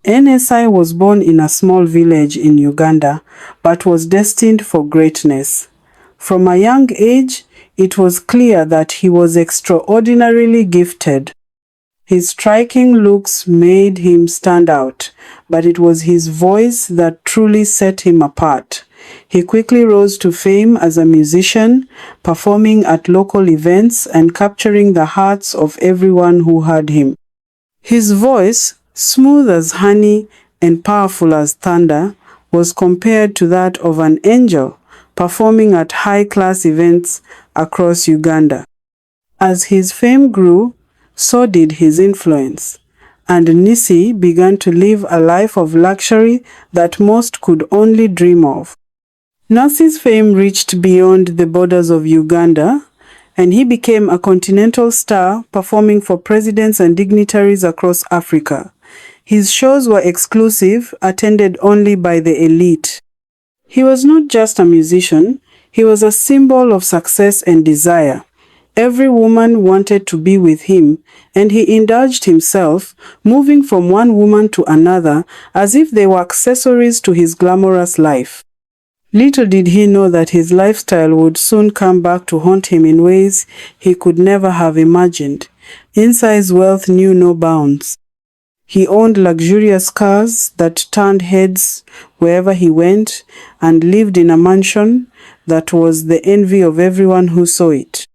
NSI was born in a small village in Uganda, but was destined for greatness. From a young age, it was clear that he was extraordinarily gifted. His striking looks made him stand out, but it was his voice that truly set him apart. He quickly rose to fame as a musician, performing at local events and capturing the hearts of everyone who heard him. His voice, smooth as honey and powerful as thunder, was compared to that of an angel performing at high-class events across Uganda. As his fame grew, so did his influence, and Nisi began to live a life of luxury that most could only dream of. Nisi's fame reached beyond the borders of Uganda, and he became a continental star performing for presidents and dignitaries across Africa. His shows were exclusive, attended only by the elite. He was not just a musician, he was a symbol of success and desire. Every woman wanted to be with him, and he indulged himself, moving from one woman to another as if they were accessories to his glamorous life. Little did he know that his lifestyle would soon come back to haunt him in ways he could never have imagined. Nsi's wealth knew no bounds. He owned luxurious cars that turned heads wherever he went and lived in a mansion that was the envy of everyone who saw it.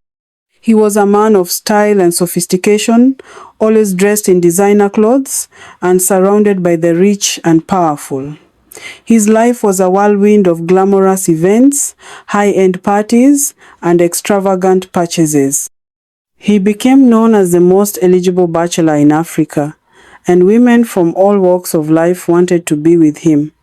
He was a man of style and sophistication, always dressed in designer clothes and surrounded by the rich and powerful. His life was a whirlwind of glamorous events, high-end parties, and extravagant purchases. He became known as the most eligible bachelor in Africa, and women from all walks of life wanted to be with him.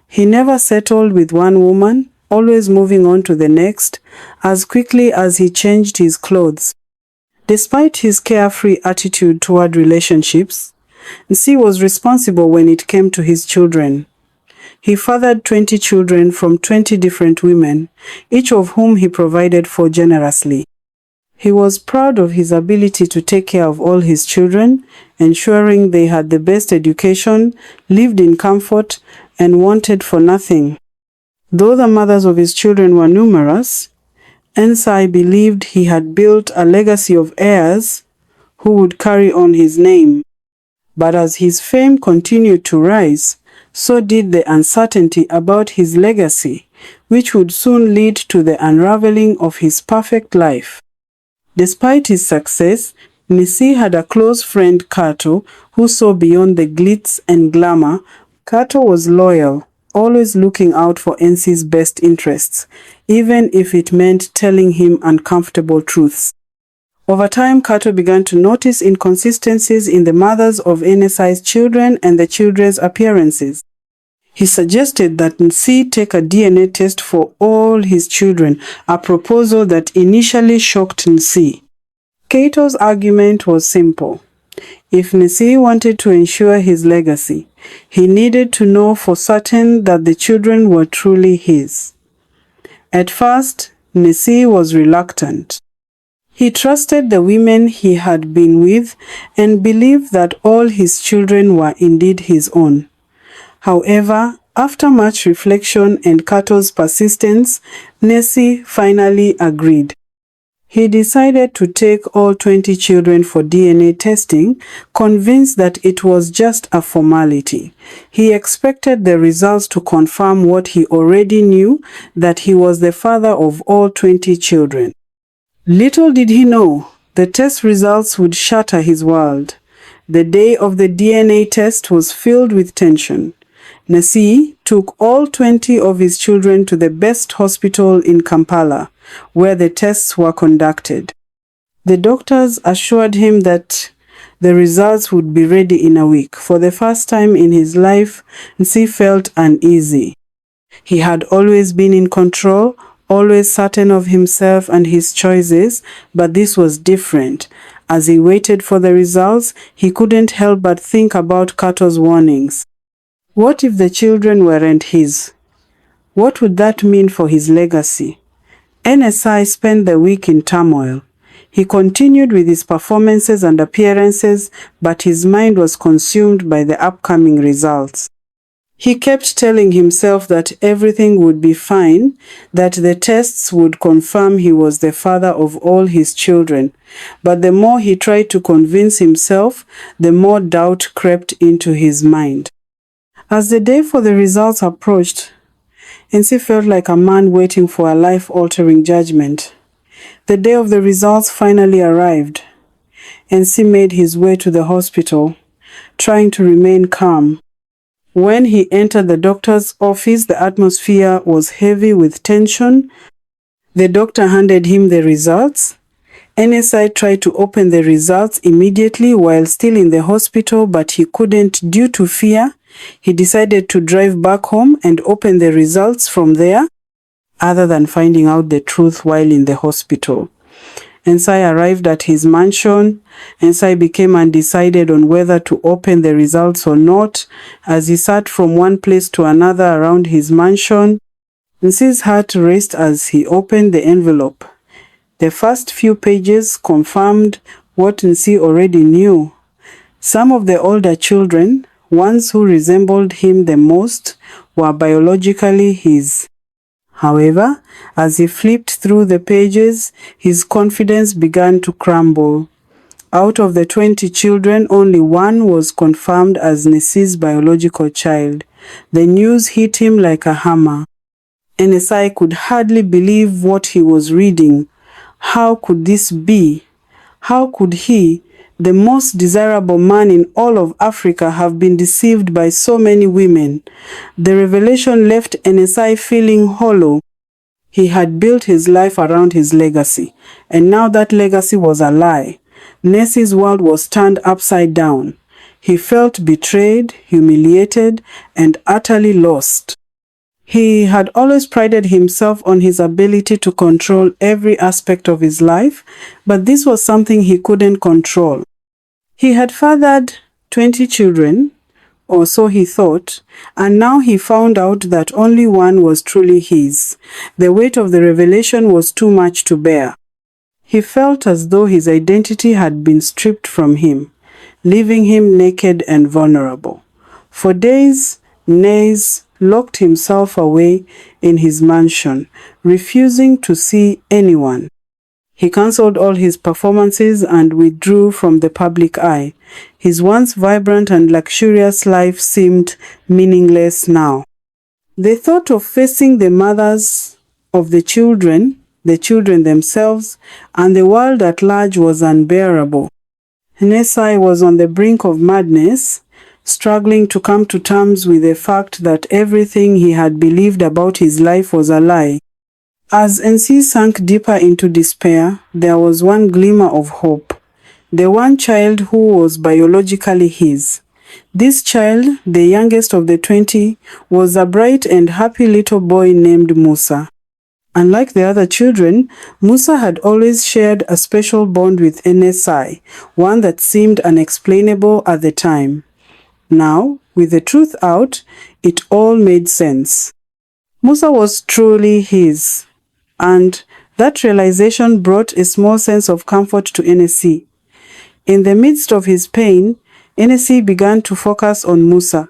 He never settled with one woman, always moving on to the next, as quickly as he changed his clothes. Despite his carefree attitude toward relationships, Nsi was responsible when it came to his children. He fathered 20 children from 20 different women, each of whom he provided for generously. He was proud of his ability to take care of all his children, ensuring they had the best education, lived in comfort, and wanted for nothing. Though the mothers of his children were numerous, Nsi believed he had built a legacy of heirs who would carry on his name. But as his fame continued to rise, so did the uncertainty about his legacy, which would soon lead to the unraveling of his perfect life. Despite his success, Nsi had a close friend, Kato, who saw beyond the glitz and glamour. Kato was loyal, always looking out for Nsi's best interests, even if it meant telling him uncomfortable truths. Over time, Kato began to notice inconsistencies in the mothers of Nsi's children and the children's appearances. He suggested that Nsi take a DNA test for all his children, a proposal that initially shocked Nsi. Kato's argument was simple. If Nsi wanted to ensure his legacy, he needed to know for certain that the children were truly his. At first, Nsi was reluctant. He trusted the women he had been with and believed that all his children were indeed his own. However, after much reflection and Kato's persistence, Nsi finally agreed. He decided to take all 20 children for DNA testing, convinced that it was just a formality. He expected the results to confirm what he already knew, that he was the father of all 20 children. Little did he know, the test results would shatter his world. The day of the DNA test was filled with tension. Nsi took all 20 of his children to the best hospital in Kampala, where the tests were conducted. The doctors assured him that the results would be ready in a week. For the first time in his life, Nsi felt uneasy. He had always been in control, always certain of himself and his choices, but this was different. As he waited for the results, he couldn't help but think about Kato's warnings. What if the children weren't his? What would that mean for his legacy? NSI spent the week in turmoil. He continued with his performances and appearances, but his mind was consumed by the upcoming results. He kept telling himself that everything would be fine, that the tests would confirm he was the father of all his children. But the more he tried to convince himself, the more doubt crept into his mind. As the day for the results approached, Nsi felt like a man waiting for a life-altering judgment. The day of the results finally arrived. Nsi made his way to the hospital, trying to remain calm. When he entered the doctor's office, the atmosphere was heavy with tension. The doctor handed him the results. NSI tried to open the results immediately while still in the hospital, but he couldn't due to fear. He decided to drive back home and open the results from there, other than finding out the truth while in the hospital. Nsai arrived at his mansion. Nsai became undecided on whether to open the results or not. As he sat from one place to another around his mansion, Nsai's heart raced as he opened the envelope. The first few pages confirmed what Nsai already knew. Some of the older children, ones who resembled him the most, were biologically his. However, as he flipped through the pages, his confidence began to crumble. Out of the 20 children, only one was confirmed as Nsai's biological child. The news hit him like a hammer. Nsai could hardly believe what he was reading. How could this be? How could he, the most desirable man in all of Africa, have been deceived by so many women? The revelation left Nsai feeling hollow. He had built his life around his legacy, and now that legacy was a lie. Nsai's world was turned upside down. He felt betrayed, humiliated, and utterly lost. He had always prided himself on his ability to control every aspect of his life, but this was something he couldn't control. He had fathered 20 children, or so he thought, and now he found out that only one was truly his. The weight of the revelation was too much to bear. He felt as though his identity had been stripped from him, leaving him naked and vulnerable. For days, Nais locked himself away in his mansion, refusing to see anyone. He cancelled all his performances and withdrew from the public eye. His once vibrant and luxurious life seemed meaningless now. The thought of facing the mothers of the children themselves, and the world at large was unbearable. Nsai was on the brink of madness, struggling to come to terms with the fact that everything he had believed about his life was a lie. As Nsai sank deeper into despair, there was one glimmer of hope. The one child who was biologically his. This child, the youngest of the 20, was a bright and happy little boy named Musa. Unlike the other children, Musa had always shared a special bond with Nsai, one that seemed unexplainable at the time. Now, with the truth out, it all made sense. Musa was truly his, and that realization brought a small sense of comfort to Nsai. In the midst of his pain, Nsai began to focus on Musa.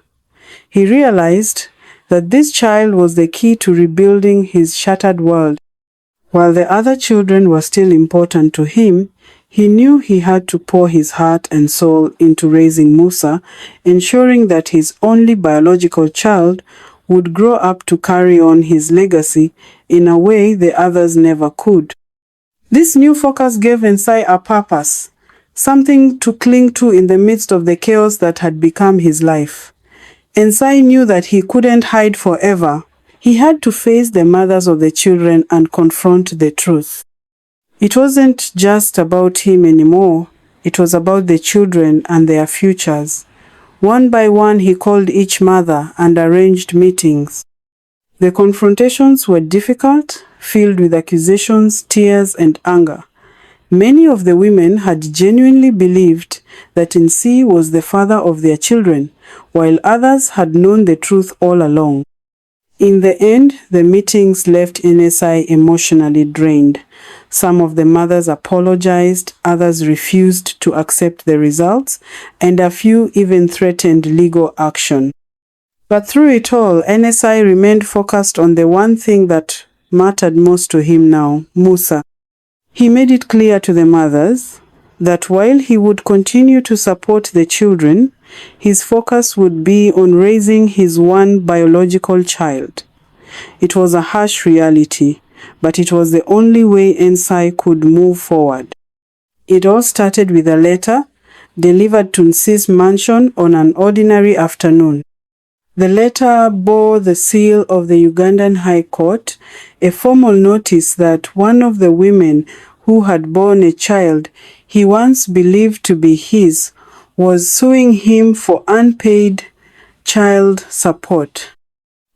He realized that this child was the key to rebuilding his shattered world. While the other children were still important to him, he knew he had to pour his heart and soul into raising Musa, ensuring that his only biological child would grow up to carry on his legacy in a way the others never could. This new focus gave Nsai a purpose, something to cling to in the midst of the chaos that had become his life. Nsai knew that he couldn't hide forever. He had to face the mothers of the children and confront the truth. It wasn't just about him anymore. It was about the children and their futures. One by one, he called each mother and arranged meetings. The confrontations were difficult, filled with accusations, tears, and anger. Many of the women had genuinely believed that Nsai was the father of their children, while others had known the truth all along. In the end, the meetings left Nsai emotionally drained. Some of the mothers apologized, others refused to accept the results, and a few even threatened legal action. But through it all, NSI remained focused on the one thing that mattered most to him now, Musa. He made it clear to the mothers that while he would continue to support the children, his focus would be on raising his one biological child. It was a harsh reality, but it was the only way NSI could move forward. It all started with a letter delivered to Nsi's mansion on an ordinary afternoon. The letter bore the seal of the Ugandan High Court, a formal notice that one of the women who had borne a child he once believed to be his was suing him for unpaid child support.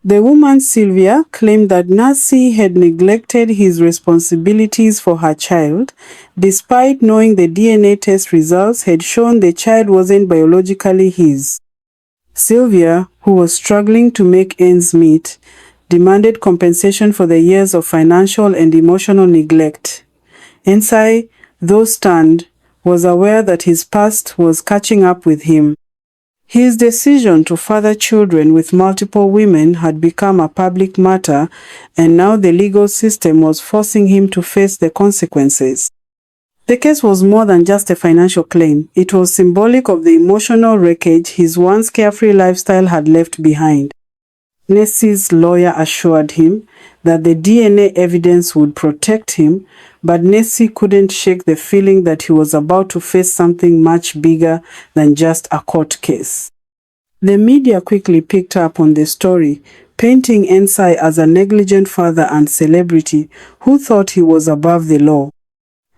The woman Sylvia claimed that Nsi had neglected his responsibilities for her child, despite knowing the DNA test results had shown the child wasn't biologically his. Sylvia, who was struggling to make ends meet, demanded compensation for the years of financial and emotional neglect. Nsi, though stunned, was aware that his past was catching up with him. His decision to father children with multiple women had become a public matter, and now the legal system was forcing him to face the consequences. The case was more than just a financial claim. It was symbolic of the emotional wreckage his once carefree lifestyle had left behind. Nsi's lawyer assured him that the DNA evidence would protect him, but Nsi couldn't shake the feeling that he was about to face something much bigger than just a court case. The media quickly picked up on the story, painting Nsi as a negligent father and celebrity who thought he was above the law.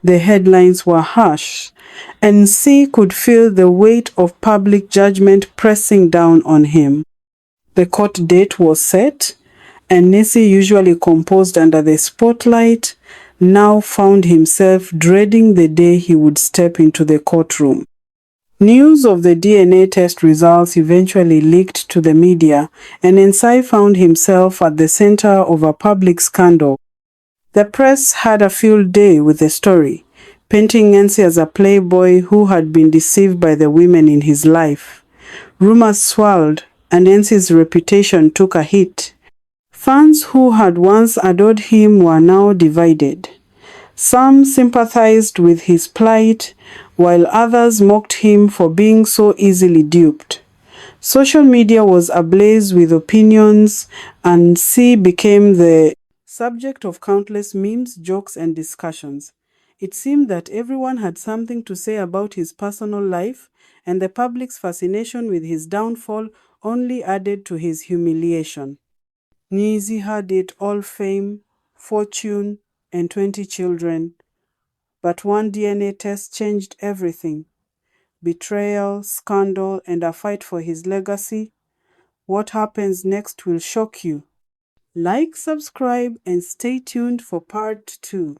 The headlines were harsh, and Nsi could feel the weight of public judgment pressing down on him. The court date was set, and Nsi, usually composed under the spotlight, now found himself dreading the day he would step into the courtroom. News of the DNA test results eventually leaked to the media, and Nsi found himself at the center of a public scandal. The press had a field day with the story, painting Nsi as a playboy who had been deceived by the women in his life. Rumors swirled, and Nsi's reputation took a hit. Fans who had once adored him were now divided. Some sympathized with his plight, while others mocked him for being so easily duped. Social media was ablaze with opinions, and Nsi became the subject of countless memes, jokes, and discussions. It seemed that everyone had something to say about his personal life, and the public's fascination with his downfall only added to his humiliation. Nsi had it all: fame, fortune, and 20 children. But one DNA test changed everything. Betrayal, scandal, and a fight for his legacy. What happens next will shock you. Like, subscribe, and stay tuned for part 2.